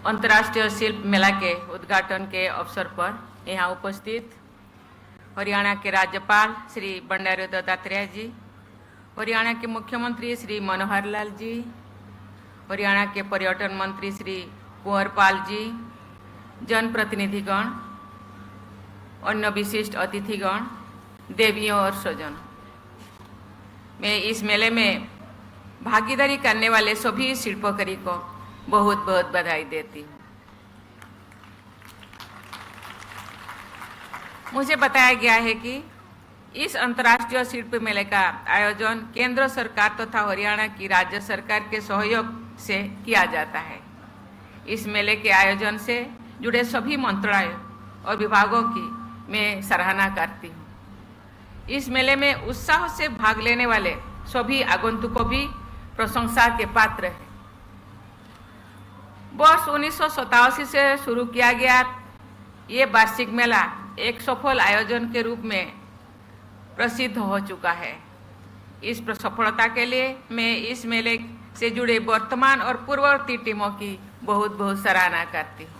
अंतर्राष्ट्रीय शिल्प मेला के उद्घाटन के अवसर पर यहाँ उपस्थित हरियाणा के राज्यपाल श्री बंडारू दत्तात्रेय जी, हरियाणा के मुख्यमंत्री श्री मनोहर लाल जी, हरियाणा के पर्यटन मंत्री श्री कुंवर पाल जी, जनप्रतिनिधिगण, अन्य विशिष्ट अतिथिगण, देवियों और स्वजनों, मैं इस मेले में भागीदारी करने वाले सभी शिल्पकारी को बहुत बहुत बधाई देती हूँ। मुझे बताया गया है कि इस अंतर्राष्ट्रीय शिल्प मेले का आयोजन केंद्र सरकार तथा हरियाणा की राज्य सरकार के सहयोग से किया जाता है। इस मेले के आयोजन से जुड़े सभी मंत्रालयों और विभागों की मैं सराहना करती हूँ। इस मेले में उत्साह से भाग लेने वाले सभी आगंतुकों भी प्रशंसा के पात्र हैं। वर्ष 1987 से शुरू किया गया ये वार्षिक मेला एक सफल आयोजन के रूप में प्रसिद्ध हो चुका है। इस सफलता के लिए मैं इस मेले से जुड़े वर्तमान और पूर्ववर्ती टीमों की बहुत बहुत सराहना करती हूँ।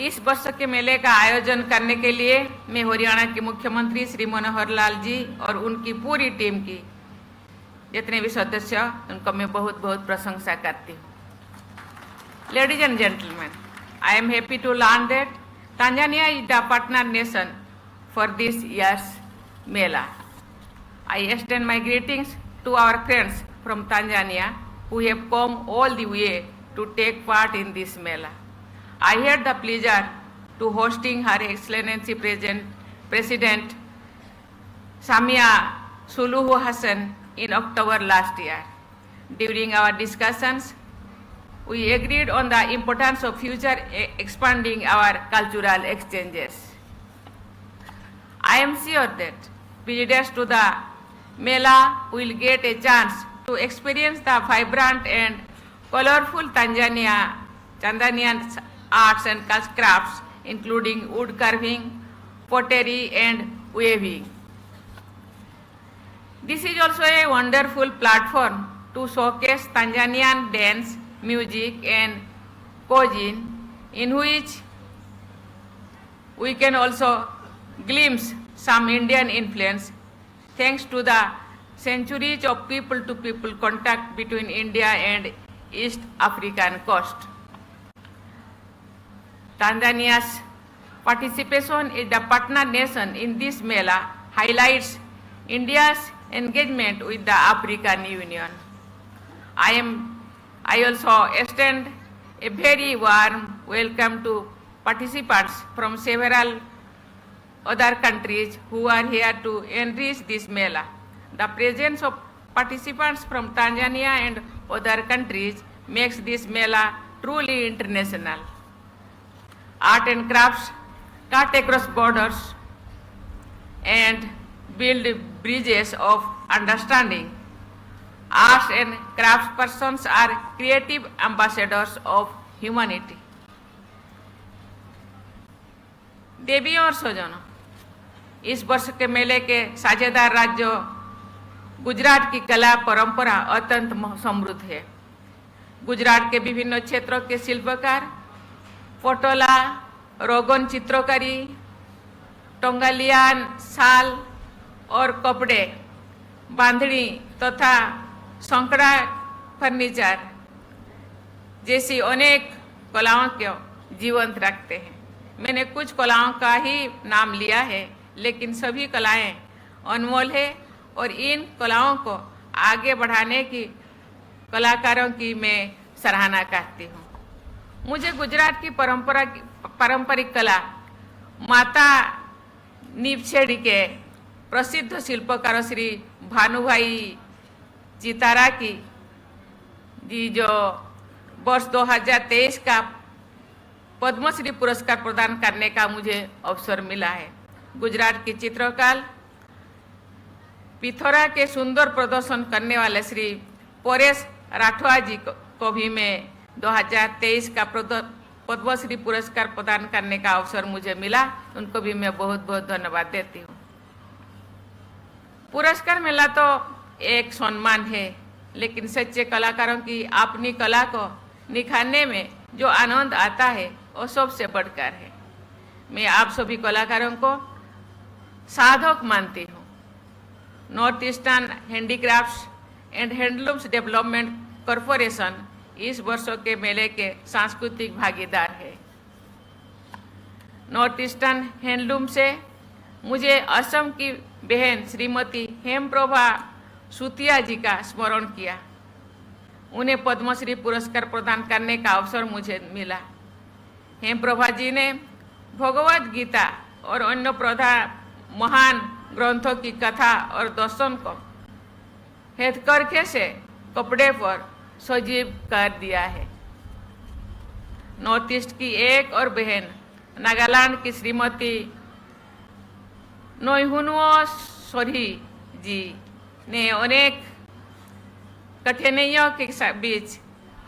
इस वर्ष के मेले का आयोजन करने के लिए मैं हरियाणा के मुख्यमंत्री श्री मनोहर लाल जी और उनकी पूरी टीम की जितने भी सदस्य उनको मैं बहुत बहुत प्रशंसा करती हूँ। Ladies and gentlemen, I am happy to learn that Tanzania is the partner nation for this year's Mela. I extend my greetings to our friends from Tanzania who have come all the way to take part in this Mela. I had the pleasure to hosting Her Excellency President Samia Suluhu Hassan in October last year. During our discussions, we agreed on the importance of future expanding our cultural exchanges. I am sure that visitors to the Mela will get a chance to experience the vibrant and colorful Tanzanian arts and crafts, including wood carving, pottery, and weaving. This is also a wonderful platform to showcase Tanzanian dance, music, and cuisine, in which we can also glimpse some Indian influence thanks to the centuries of people-to-people contact between India and East African coast. Tanzania's participation as the partner nation in this Mela highlights India's engagement with the African Union. I also extend a very warm welcome to participants from several other countries who are here to enrich this Mela. The presence of participants from Tanzania and other countries makes this Mela truly international. Art and crafts cut across borders and build bridges of understanding. Arts and crafts persons are creative ambassadors of humanity. देवियों और स्वजनों, इस वर्ष के मेले के साझेदार राज्यों गुजरात की कला परंपरा अत्यंत समृद्ध है। गुजरात के विभिन्न क्षेत्रों के शिल्पकार पटोला, रोगन चित्रकारी, टोंगालियान शाल और कपड़े, बांधनी तथा संकड़ा फर्नीचर जैसी अनेक कलाओं को जीवंत रखते हैं। मैंने कुछ कलाओं का ही नाम लिया है, लेकिन सभी कलाएं अनमोल है और इन कलाओं को आगे बढ़ाने की कलाकारों की मैं सराहना करती हूँ। मुझे गुजरात की पारंपरिक कला माता नीपछेड़ी के प्रसिद्ध शिल्पकार श्री भानुभाई चितारा की जी जो वर्ष 2023 का पद्मश्री पुरस्कार प्रदान करने का मुझे अवसर मिला है। गुजरात की चित्रकार पिथौरा के सुंदर प्रदर्शन करने वाले श्री परेश राठवा जी को भी मैं 2023 का पद्मश्री पुरस्कार प्रदान करने का अवसर मुझे मिला, उनको भी मैं बहुत बहुत धन्यवाद देती हूँ। पुरस्कार मिला तो एक सम्मान है, लेकिन सच्चे कलाकारों की अपनी कला को निखारने में जो आनंद आता है वो सबसे बढ़कर है। मैं आप सभी कलाकारों को साधक मानती हूँ। North eastern handicrafts and handlooms development corporation इस वर्षों के मेले के सांस्कृतिक भागीदार है। नॉर्थ ईस्टर्न हैंडलूम से मुझे असम की बहन श्रीमती हेमप्रभा सुतिया जी का स्मरण किया। उन्हें पद्मश्री पुरस्कार प्रदान करने का अवसर मुझे मिला। हेमप्रभा जी ने भगवद गीता और अन्य महान ग्रंथों की कथा और दर्शन को हथकरघे से कपड़े पर सजीव कर दिया है। नॉर्थ ईस्ट की एक और बहन नागालैंड की श्रीमती नोइहुनुओ सोरी जी ने अनेक कठिनाइयों के बीच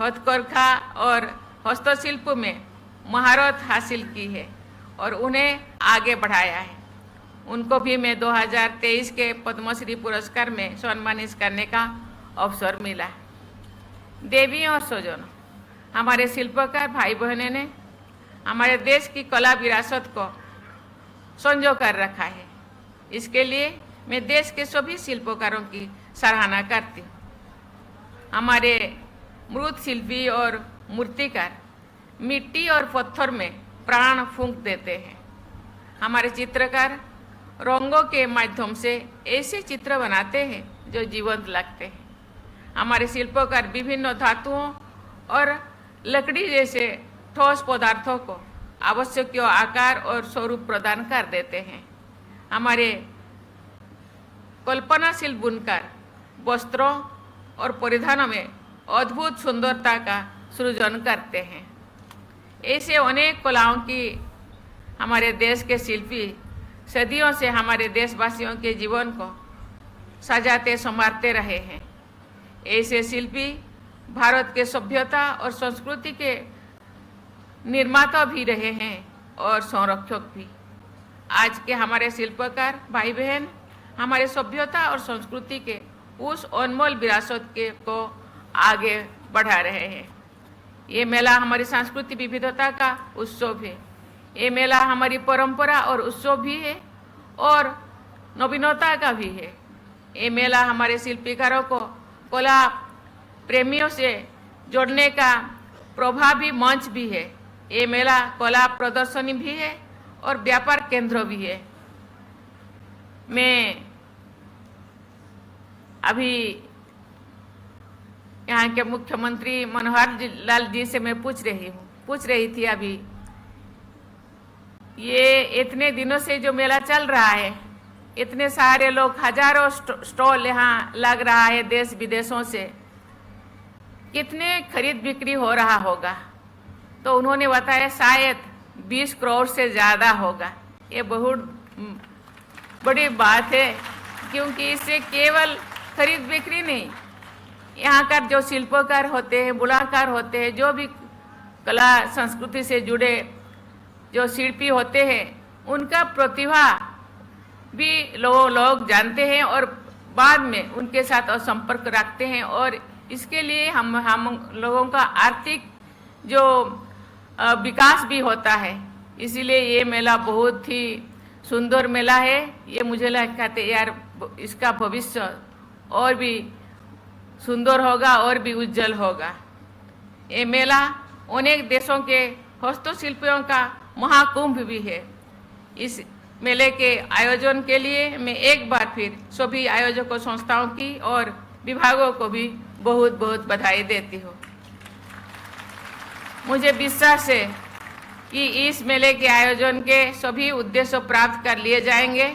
हथकरघा और हस्तशिल्प में महारत हासिल की है और उन्हें आगे बढ़ाया है। उनको भी मैं 2023 के पद्मश्री पुरस्कार में सम्मानित करने का अवसर मिला। देवी और स्वजनों, हमारे शिल्पकार भाई बहनों ने हमारे देश की कला विरासत को संजो कर रखा है। इसके लिए मैं देश के सभी शिल्पकारों की सराहना करती हूँ। हमारे मृत शिल्पी और मूर्तिकार मिट्टी और पत्थर में प्राण फूंक देते हैं। हमारे चित्रकार रंगों के माध्यम से ऐसे चित्र बनाते हैं जो जीवंत लगते हैं। हमारे शिल्पकार विभिन्न धातुओं और लकड़ी जैसे ठोस पदार्थों को आवश्यक आकार और स्वरूप प्रदान कर देते हैं। हमारे कल्पनाशील बुनकर वस्त्रों और परिधानों में अद्भुत सुंदरता का सृजन करते हैं। ऐसे अनेक कलाओं की हमारे देश के शिल्पी सदियों से हमारे देशवासियों के जीवन को सजाते संवारते रहे हैं। ऐसे शिल्पी भारत के सभ्यता और संस्कृति के निर्माता भी रहे हैं और संरक्षक भी। आज के हमारे शिल्पकार भाई बहन हमारे सभ्यता और संस्कृति के उस अनमोल विरासत के को आगे बढ़ा रहे हैं। ये मेला हमारी सांस्कृतिक विविधता का उत्सव है। ये मेला हमारी परंपरा और उत्सव भी है और नवीनता का भी है। ये मेला हमारे शिल्पकारों को कला प्रेमियों से जोड़ने का प्रभावी मंच भी है। ये मेला कला प्रदर्शनी भी है और व्यापार केंद्र भी है। मैं अभी यहाँ के मुख्यमंत्री मनोहर लाल जी से मैं पूछ रही थी अभी, ये इतने दिनों से जो मेला चल रहा है, इतने सारे लोग, हजारों स्टॉल यहाँ लग रहा है देश विदेशों से, कितने खरीद बिक्री हो रहा होगा? तो उन्होंने बताया शायद 20 करोड़ से ज़्यादा होगा। ये बहुत बड़ी बात है, क्योंकि इससे केवल खरीद बिक्री नहीं, यहाँ का जो शिल्पकार होते हैं, बुनाकार होते हैं, जो भी कला संस्कृति से जुड़े जो शिल्पी होते हैं, उनका प्रतिभा भी लोग जानते हैं और बाद में उनके साथ संपर्क रखते हैं और इसके लिए हम लोगों का आर्थिक जो विकास भी होता है। इसीलिए ये मेला बहुत ही सुंदर मेला है। ये मुझे लगता है यार इसका भविष्य और भी सुंदर होगा और भी उज्जवल होगा। ये मेला अनेक देशों के हस्तशिल्पियों का महाकुंभ भी है। इस मेले के आयोजन के लिए मैं एक बार फिर सभी आयोजकों संस्थाओं की और विभागों को भी बहुत बहुत बधाई देती हूँ। मुझे विश्वास है कि इस मेले के आयोजन के सभी उद्देश्य प्राप्त कर लिए जाएंगे।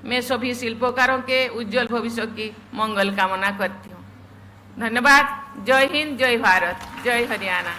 मैं सभी शिल्पकारों के उज्जवल भविष्य की मंगल कामना करती हूँ। धन्यवाद। जय हिंद, जय भारत, जय हरियाणा।